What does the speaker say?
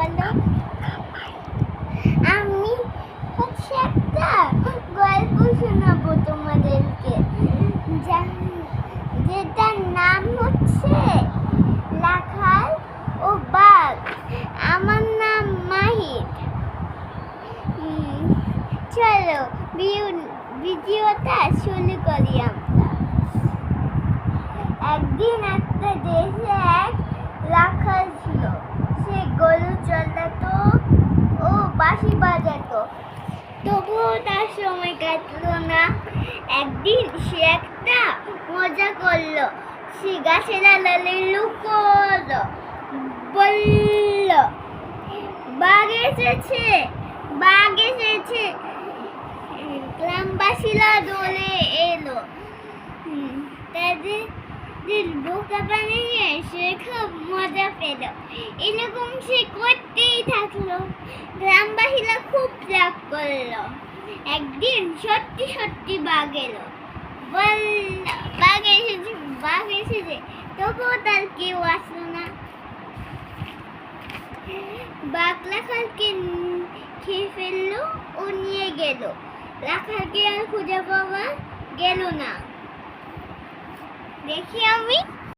বলো। আমি হচ্ছে একটা গল্প শোনাবো তোমাদেরকে, যেটার নাম হচ্ছে রাখাল ও বাঘ। আমার নাম মাহির। চলো ভিডিওটা শুরু করি আমরা। একদিন একটা দেশে এক রাখাল ছিল। সে গরু চড়াতো ও বাঁশি বাজাতো, তবুও তার সময় কাটলো না। একদিন সে একটা মজা করলো। সে গাছের আড়ালে লুকোলো, বলল, বাঘ এসেছে, বাঘ এসেছে। গ্রামবাসীরা দৌড়ে এলো। তাদের বোকা বানিয়ে সে খুব মজা পেল। এরকম সে করতেই থাকলো। গ্রামবাসীরা খুব রাগ করলো। একদিন সত্যি সত্যি বাঘ এলো। বলল, বাঘ এসেছে, বাঘ এসেছে। তবুও তার কেউ আসলো না। বাঘ রাখালকে খেয়ে ফেললো ও নিয়ে গেল। রাখালকে আর খুঁজে পাওয়া গেল না। দেখি আমি